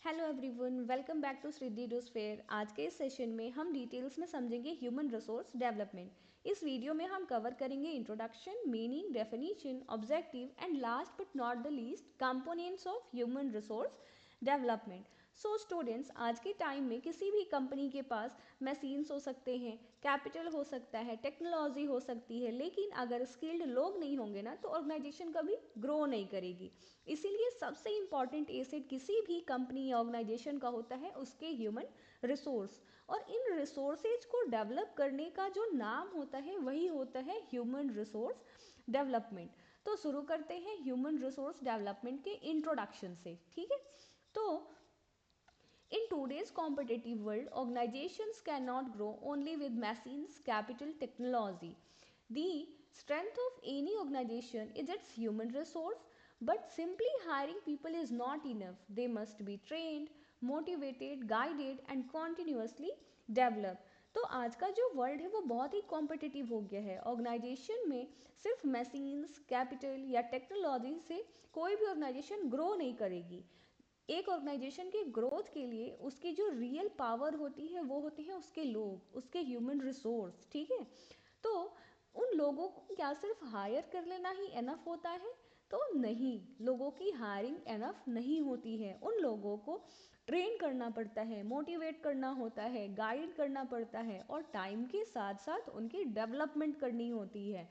Hello everyone, welcome back to Shridhi डोस्फेयर। आज के इस सेशन में हम डिटेल्स में समझेंगे ह्यूमन रिसोर्स डेवलपमेंट। इस वीडियो में हम कवर करेंगे introduction, meaning, definition, objective and last but not the least components of human resource development. So students, आज के टाइम में किसी भी कंपनी के पास मशीन्स हो सकते हैं, कैपिटल हो सकता है, टेक्नोलॉजी हो सकती है, लेकिन अगर स्किल्ड लोग नहीं होंगे ना तो ऑर्गेनाइजेशन कभी ग्रो नहीं करेगी। इसीलिए सबसे इम्पॉर्टेंट एसेट किसी भी कंपनी या ऑर्गेनाइजेशन का होता है उसके ह्यूमन रिसोर्स। और इन रिसोर्सेज को डेवलप करने का जो नाम होता है वही होता है ह्यूमन रिसोर्स डेवलपमेंट। तो शुरू करते हैं ह्यूमन रिसोर्स डेवलपमेंट के इंट्रोडक्शन से। ठीक है, तो in today's competitive world, organizations cannot grow only with machines, capital, technology. The strength of any organization is its human resource, but simply hiring people is not enough. They must be trained, motivated, guided and continuously developed. तो आज का जो world है वो बहुत ही competitive हो गया है। ऑर्गेनाइजेशन में सिर्फ मशीन्स, कैपिटल या टेक्नोलॉजी से कोई भी ऑर्गेनाइजेशन ग्रो नहीं करेगी। एक ऑर्गेनाइजेशन के ग्रोथ के लिए उसकी जो रियल पावर होती है वो होती है उसके लोग, उसके ह्यूमन रिसोर्स। ठीक है, तो उन लोगों को क्या सिर्फ हायर कर लेना ही एनफ होता है? तो नहीं, लोगों की हायरिंग एनफ नहीं होती है। उन लोगों को ट्रेन करना पड़ता है, मोटिवेट करना होता है, गाइड करना पड़ता है और टाइम के साथ साथ उनकी डेवलपमेंट करनी होती है।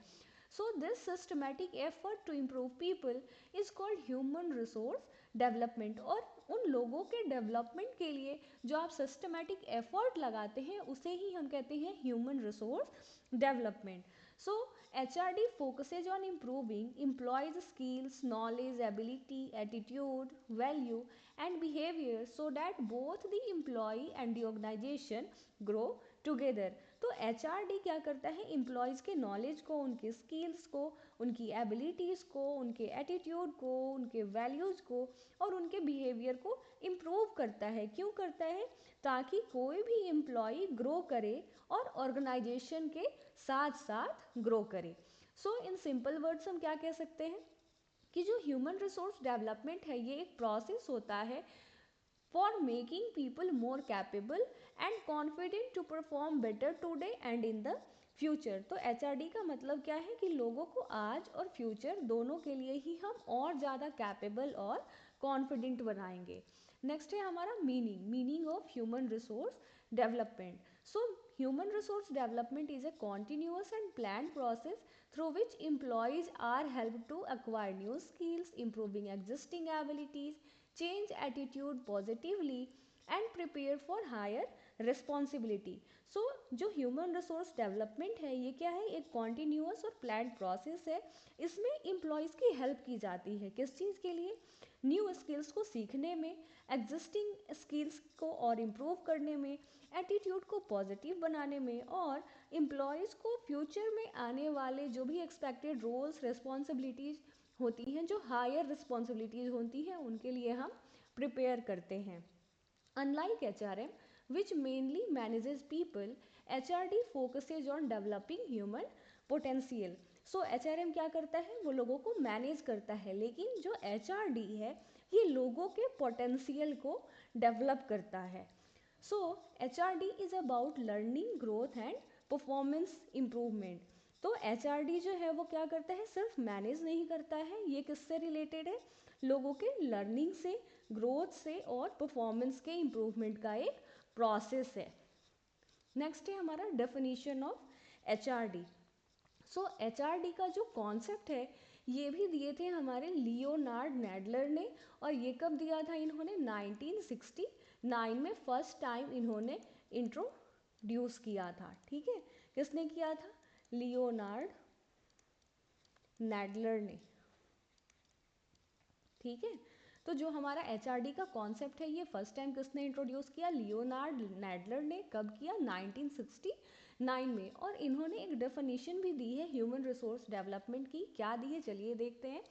So this systematic effort to improve people is called human resource development। और उन लोगों के डेवलपमेंट के लिए जो आप सिस्टमेटिक एफर्ट लगाते हैं उसे ही हम कहते हैं human resource development. So HRD focuses on improving employees' skills, knowledge, ability, attitude, value and behavior so that both the employee and the organization grow together। तो HRD क्या करता है? एम्प्लॉयज़ के नॉलेज को, उनके स्किल्स को, उनकी एबिलिटीज़ को, उनके एटीट्यूड को, उनके वैल्यूज़ को और उनके बिहेवियर को इम्प्रूव करता है। क्यों करता है? ताकि कोई भी एम्प्लॉय ग्रो करे और ऑर्गेनाइजेशन के साथ साथ ग्रो करे। सो इन सिंपल वर्ड्स हम क्या कह सकते हैं कि जो ह्यूमन रिसोर्स डेवलपमेंट है ये एक प्रोसेस होता है for making people more capable and confident to perform better today and in the future। तो HRD का मतलब क्या है कि लोगों को आज और फ्यूचर दोनों के लिए ही हम और ज़्यादा कैपेबल और कॉन्फिडेंट बनाएंगे। नेक्स्ट है हमारा meaning of human resource development. So human resource development is a continuous and planned process through which employees are helped to acquire new skills, improving existing abilities, change attitude positively and prepare for higher responsibility। सो जो human resource development है ये क्या है? एक continuous और plan process है। इसमें employees की हेल्प की जाती है किस चीज़ के लिए? न्यू स्किल्स को सीखने में, एग्जिस्टिंग स्किल्स को और इम्प्रूव करने में, एटीट्यूड को पॉजिटिव बनाने में और एम्प्लॉयज़ को फ्यूचर में आने वाले जो भी एक्सपेक्टेड रोल्स, रिस्पॉन्सिबिलिटीज़ होती हैं, जो हायर रिस्पॉन्सिबिलिटीज़ होती हैं, उनके लिए हम प्रिपेयर करते हैं। Unlike HRM, which mainly manages people, HRD focuses on developing human potential। So HRM क्या करता है? वो लोगों को मैनेज करता है, लेकिन जो HRD है ये लोगों के पोटेंशियल को डेवलप करता है। सो HRD is about learning, growth and performance improvement. तो HRD जो है वो क्या करता है? सिर्फ मैनेज नहीं करता है। ये किससे रिलेटेड है? लोगों के लर्निंग से, ग्रोथ से और परफॉर्मेंस के इम्प्रूवमेंट का एक प्रोसेस है। नेक्स्ट है हमारा definition of HRD। So HRD का जो कॉन्सेप्ट है ये भी दिए थे हमारे लियोनार्ड नैडलर ने। और ये कब दिया था इन्होंने? 1969 में फर्स्ट टाइम इन्होंने इंट्रोड्यूस किया था। ठीक है, किसने किया था? लियोनार्ड नैडलर ने। ठीक है, तो जो हमारा HRD का कॉन्सेप्ट है ये फर्स्ट टाइम किसने इंट्रोड्यूस किया? लियोनार्ड नैडलर ने। कब किया? 1969 में। और इन्होंने एक डेफिनेशन भी दी है ह्यूमन रिसोर्स डेवलपमेंट की। क्या दी है? चलिए देखते हैं।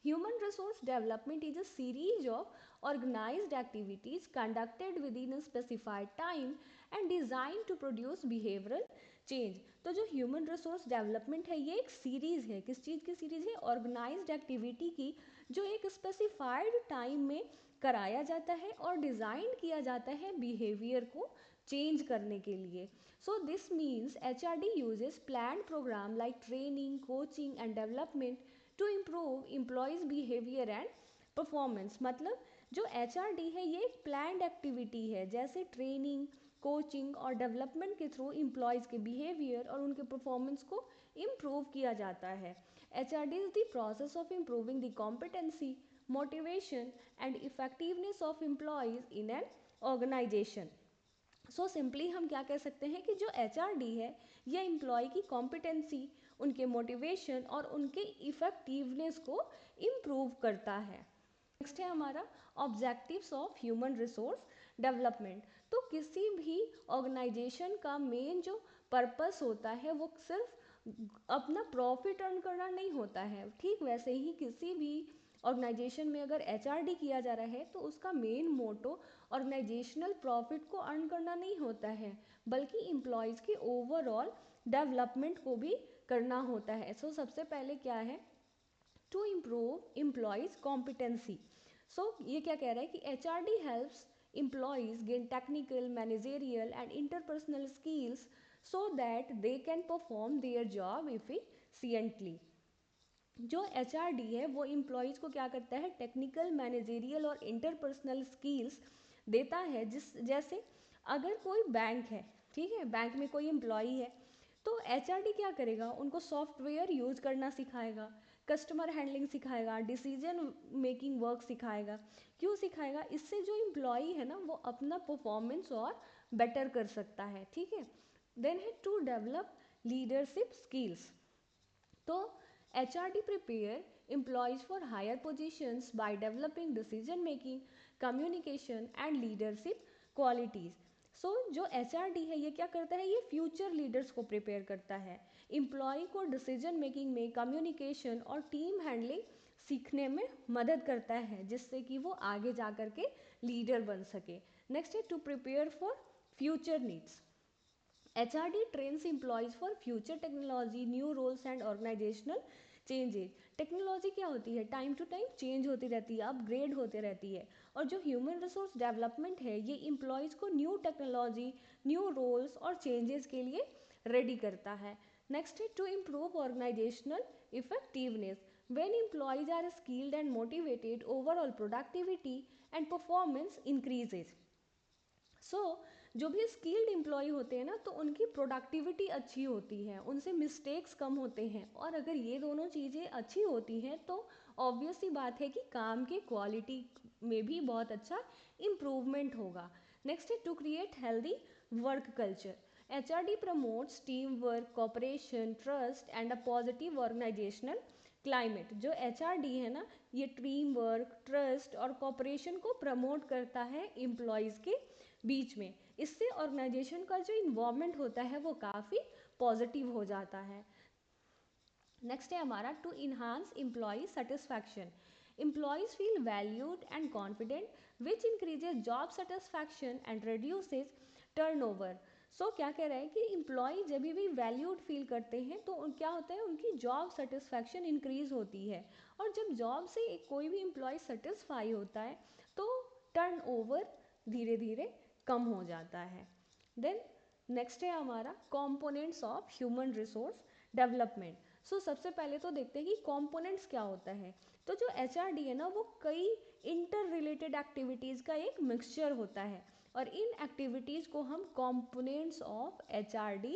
Human resource development is a series of organized activities conducted within a specified time and designed to produce behavioral change. तो जो ह्यूमन रिसोर्स डेवलपमेंट है ये एक सीरीज़ है, किस चीज़ की सीरीज़ है, ऑर्गेनाइज्ड एक्टिविटी की, जो एक स्पेसिफाइड टाइम में कराया जाता है और डिज़ाइन किया जाता है बिहेवियर को चेंज करने के लिए। So this means HRD uses plan programme like training, coaching and development to improve employees behaviour and performance. मतलब जो HRD है ये एक प्लान्ड एक्टिविटी है, जैसे ट्रेनिंग, कोचिंग और डेवलपमेंट के थ्रू एम्प्लॉयज़ के बिहेवियर और उनके परफॉर्मेंस को इम्प्रूव किया जाता है। HRD is the process of improving the competency, motivation and effectiveness of employees in an organisation. So simply हम क्या कह सकते हैं कि जो HRD है यह एम्प्लॉय की कॉम्पिटेंसी, उनके मोटिवेशन और उनके इफेक्टिवनेस को इम्प्रूव करता है। नेक्स्ट है हमारा objectives of human resource development. तो किसी भी ऑर्गेनाइजेशन का मेन जो पर्पस होता है वो सिर्फ अपना प्रॉफिट अर्न करना नहीं होता है। ठीक वैसे ही किसी भी ऑर्गेनाइजेशन में अगर HRD किया जा रहा है तो उसका मेन मोटो ऑर्गेनाइजेशनल प्रॉफिट को अर्न करना नहीं होता है, बल्कि एम्प्लॉयज़ के ओवरऑल डेवलपमेंट को भी करना होता है। सो सबसे पहले क्या है, टू इम्प्रूव एम्प्लॉयज़ कॉम्पिटेंसी। सो ये क्या कह रहा है कि HRD helps employees gain technical, managerial and interpersonal skills so that they can perform their job efficiently. जो HRD है वो एम्प्लॉयज़ को क्या करता है, टेक्निकल, मैनेजेरियल और इंटरपर्सनल स्किल्स देता है। जैसे अगर कोई बैंक है, ठीक है, बैंक में कोई एम्प्लॉई है तो HRD क्या करेगा, उनको सॉफ्टवेयर यूज करना सिखाएगा, कस्टमर हैंडलिंग सिखाएगा, डिसीजन मेकिंग वर्क सिखाएगा। क्यों सिखाएगा, इससे जो एम्प्लॉई है ना वो अपना परफॉर्मेंस और बेटर कर सकता है। ठीक है, देन है टू डेवलप लीडरशिप स्किल्स। तो HRD prepare employees for higher positions by developing decision making, communication and leadership qualities. सो जो HRD है ये क्या करता है, ये फ्यूचर लीडर्स को प्रिपेयर करता है, एम्प्लॉय को डिसीजन मेकिंग में, कम्युनिकेशन और टीम हैंडलिंग सीखने में मदद करता है, जिससे कि वो आगे जा कर के लीडर बन सके। नेक्स्ट है to prepare for future needs. HRD trains employees for future technology, new roles and organizational changes. Technology क्या होती है, टाइम टू टाइम चेंज होती रहती है, अपग्रेड होती रहती है, और जो ह्यूमन रिसोर्स डेवलपमेंट है ये एम्प्लॉयज़ को न्यू टेक्नोलॉजी, न्यू रोल्स और चेंजेस के लिए रेडी करता है। नेक्स्ट है to improve organisational effectiveness. When employees are skilled and motivated, overall productivity and performance increases. So जो भी स्किल्ड एम्प्लॉय होते हैं ना तो उनकी प्रोडक्टिविटी अच्छी होती है, उनसे मिस्टेक्स कम होते हैं, और अगर ये दोनों चीज़ें अच्छी होती हैं तो ऑब्वियस सी बात है कि काम के क्वालिटी में भी बहुत अच्छा इम्प्रूवमेंट होगा। नेक्स्ट है to create healthy work culture. HRD promotes team work, cooperation, trust and a positive organisational climate. जो HRD है ना ये टीम वर्क, ट्रस्ट और कॉपरेशन को प्रमोट करता है एम्प्लॉयज़ के बीच में। इससे ऑर्गेनाइजेशन का जो इन्वायरमेंट होता है वो काफ़ी पॉजिटिव हो जाता है। नेक्स्ट है हमारा to enhance employee satisfaction. Employees feel valued and confident which increases job satisfaction and reduces turnover. So क्या कह रहा है कि एम्प्लॉय जब भी वैल्यूड फील करते हैं तो क्या होता है, उनकी जॉब सेटिस्फैक्शन इंक्रीज होती है, और जब जॉब से कोई भी एम्प्लॉय सेटिस्फाई होता है तो टर्नओवर धीरे धीरे कम हो जाता है। देन नेक्स्ट है हमारा components of human resource development. So सबसे पहले तो देखते हैं कि कंपोनेंट्स क्या होता है। तो जो HRD है ना वो कई इंटर रिलेटेड एक्टिविटीज़ का एक मिक्सचर होता है, और इन एक्टिविटीज़ को हम कंपोनेंट्स ऑफ HRD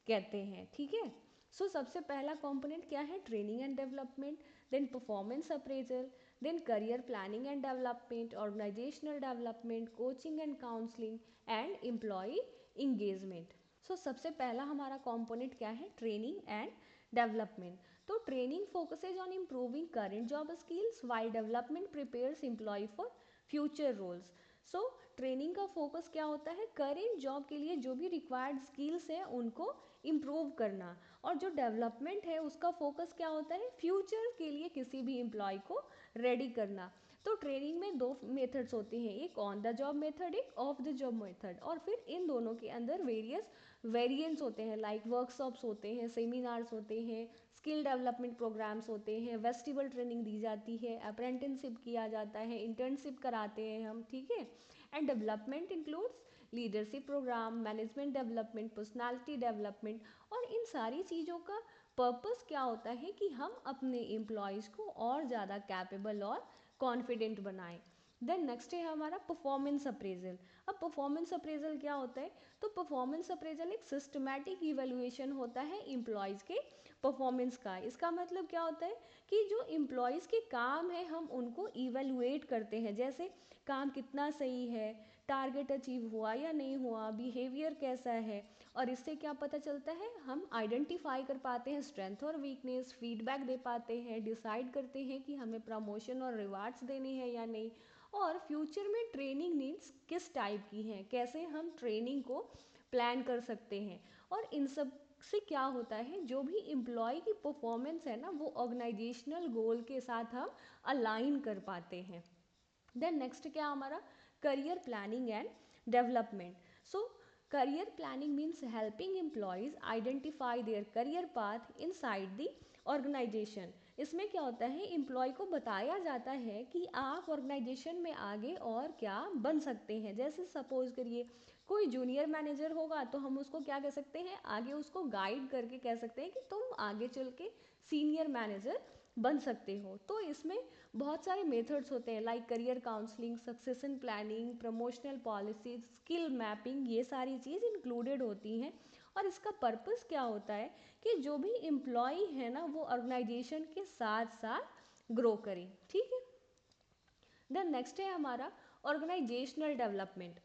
कहते हैं। ठीक है, सो सबसे पहला कंपोनेंट क्या है, training and development, then performance appraisal, then career planning and development, organizational development, coaching and counseling and employee engagement. So सबसे पहला हमारा component क्या है, training and development. तो training focuses on improving current job skills while development prepares employee for future roles. So training का focus क्या होता है, करेंट जॉब के लिए जो भी रिक्वायर्ड स्किल्स हैं उनको इम्प्रूव करना, और जो डेवलपमेंट है उसका फोकस क्या होता है, फ्यूचर के लिए किसी भी एम्प्लॉय को रेडी करना। तो ट्रेनिंग में दो मेथड्स होते हैं, एक ऑन द जॉब मेथड, एक ऑफ द जॉब मेथड, और फिर इन दोनों के अंदर वेरियस वेरिएंट्स होते हैं, लाइक वर्कशॉप्स होते हैं, सेमिनार्स होते हैं, स्किल डेवलपमेंट प्रोग्राम्स होते हैं, वेस्टिबल ट्रेनिंग दी जाती है, अप्रेंटिसशिप किया जाता है, इंटर्नशिप कराते हैं हम, ठीक है। And development includes leadership programme, management development, personality development. और इन सारी चीज़ों का पर्पस क्या होता है कि हम अपने एम्प्लॉयज़ को और ज़्यादा कैपेबल और कॉन्फिडेंट बनाएं। देन नेक्स्ट है हमारा परफॉर्मेंस अप्रेजल। अब परफॉर्मेंस अप्रेजल क्या होता है, तो परफॉर्मेंस अप्रेजल एक सिस्टमैटिक इवेल्युएशन होता है एम्प्लॉयज़ के परफॉर्मेंस का। इसका मतलब क्या होता है कि जो एम्प्लॉयज़ के काम है हम उनको इवेलुएट करते हैं, जैसे काम कितना सही है, टारगेट अचीव हुआ या नहीं हुआ, बिहेवियर कैसा है। और इससे क्या पता चलता है, हम आइडेंटिफाई कर पाते हैं स्ट्रेंथ और वीकनेस, फीडबैक दे पाते हैं, डिसाइड करते हैं कि हमें प्रमोशन और रिवार्ड्स देने हैं या नहीं, और फ्यूचर में ट्रेनिंग नीड्स किस टाइप की हैं, कैसे हम ट्रेनिंग को प्लान कर सकते हैं। और इन सब से क्या होता है, जो भी एम्प्लॉय की परफॉर्मेंस है ना वो ऑर्गेनाइजेशनल गोल के साथ हम अलाइन कर पाते हैं। देन नेक्स्ट क्या हमारा, career planning and development. So career planning means helping employees identify their career path inside the organisation. इसमें क्या होता है, एम्प्लॉय को बताया जाता है कि आप ऑर्गेनाइजेशन में आगे और क्या बन सकते हैं। जैसे सपोज करिए कोई जूनियर मैनेजर होगा तो हम उसको क्या कह सकते हैं, आगे उसको गाइड करके कह सकते हैं कि तुम आगे चल के सीनियर मैनेजर बन सकते हो। तो इसमें बहुत सारे मेथड्स होते हैं, like career counselling, succession planning, promotional policies, skill mapping, ये सारी चीज़ इंक्लूडेड होती हैं। और इसका पर्पस क्या होता है कि जो भी एम्प्लॉय है ना वो ऑर्गेनाइजेशन के साथ साथ ग्रो करें, ठीक है। देन नेक्स्ट है हमारा organisational development.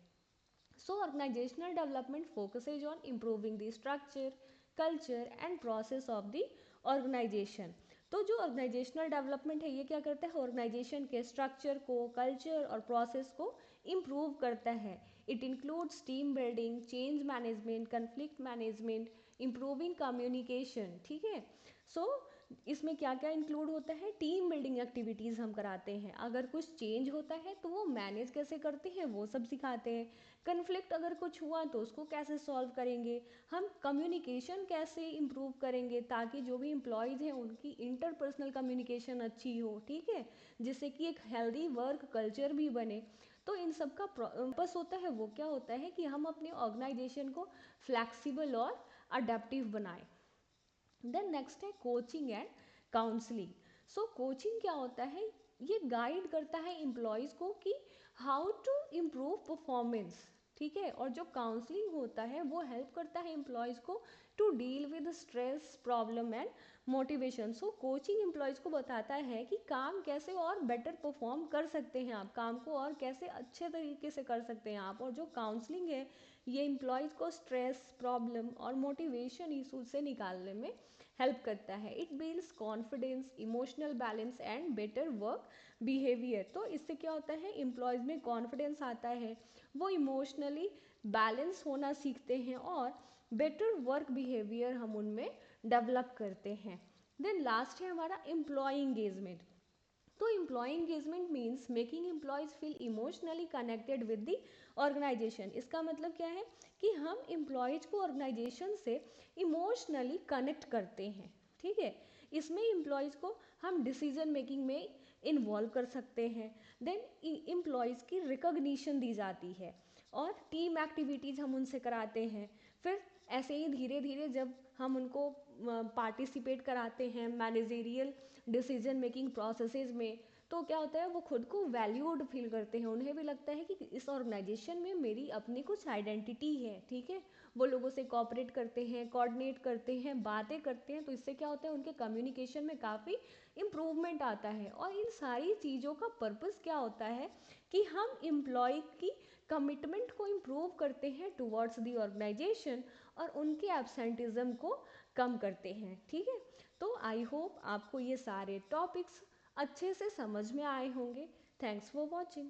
So organizational development focuses on improving the structure, culture and process of the organization. तो जो ऑर्गेनाइजेशनल डेवलपमेंट है ये क्या करता है, ऑर्गेनाइजेशन के स्ट्रक्चर को, कल्चर और प्रोसेस को इम्प्रूव करता है। It includes team building, change management, conflict management, improving communication, ठीक है। सो इसमें क्या क्या इंक्लूड होता है, टीम बिल्डिंग एक्टिविटीज़ हम कराते हैं, अगर कुछ चेंज होता है तो वो मैनेज कैसे करते हैं वो सब सिखाते हैं, कन्फ्लिक्ट अगर कुछ हुआ तो उसको कैसे सॉल्व करेंगे, हम कम्युनिकेशन कैसे इम्प्रूव करेंगे ताकि जो भी एम्प्लॉयज़ हैं उनकी इंटरपर्सनल कम्युनिकेशन अच्छी हो, ठीक है, जिससे कि एक हेल्दी वर्क कल्चर भी बने। तो इन सब का पर्पस होता है वो क्या होता है कि हम अपने ऑर्गेनाइजेशन को फ्लैक्सिबल और अडेप्टिव बनाएं। देन नेक्स्ट है coaching and counselling. So coaching क्या होता है, ये गाइड करता है एम्प्लॉयज़ को कि हाउ टू इम्प्रूव परफॉर्मेंस, ठीक है। और जो काउंसलिंग होता है वो हेल्प करता है एम्प्लॉयज़ को to deal with stress, problem and motivation. So coaching employees को बताता है कि काम कैसे और बेटर परफॉर्म कर सकते हैं आप, काम को और कैसे अच्छे तरीके से कर सकते हैं आप। और जो काउंसलिंग है ये एम्प्लॉयज़ को स्ट्रेस, प्रॉब्लम और मोटिवेशन इशू से निकालने में हेल्प करता है। It builds confidence, emotional balance and better work behaviour. तो इससे क्या होता है, एम्प्लॉयज़ में कॉन्फिडेंस आता है, वो इमोशनली बैलेंस होना सीखते हैं और बेटर वर्क बिहेवियर हम उनमें डेवलप करते हैं। देन लास्ट है हमारा एम्प्लॉय इंगेजमेंट। तो employee engagement means making employees feel emotionally connected with the organisation. इसका मतलब क्या है कि हम एम्प्लॉयज़ को ऑर्गेनाइजेशन से इमोशनली कनेक्ट करते हैं, ठीक है। इसमें एम्प्लॉयज़ को हम डिसीजन मेकिंग में इन्वॉल्व कर सकते हैं। देन एम्प्लॉयज़ की रिकॉग्निशन दी जाती है और टीम एक्टिविटीज़ हम उनसे कराते हैं। फिर ऐसे ही धीरे धीरे जब हम उनको पार्टिसिपेट कराते हैं मैनेजरियल डिसीजन मेकिंग प्रोसेसेस में, तो क्या होता है वो खुद को वैल्यूड फील करते हैं, उन्हें भी लगता है कि इस ऑर्गेनाइजेशन में मेरी अपनी कुछ आइडेंटिटी है, ठीक है। वो लोगों से कोऑपरेट करते हैं, कोऑर्डिनेट करते हैं, बातें करते हैं, तो इससे क्या होता है उनके कम्युनिकेशन में काफ़ी इम्प्रूवमेंट आता है। और इन सारी चीज़ों का पर्पस क्या होता है कि हम एम्प्लॉय की कमिटमेंट को इम्प्रूव करते हैं टुवर्ड्स दी ऑर्गेनाइजेशन और उनके एब्सेंटिज्म को कम करते हैं, ठीक है। तो आई होप आपको ये सारे टॉपिक्स अच्छे से समझ में आए होंगे। Thanks for watching.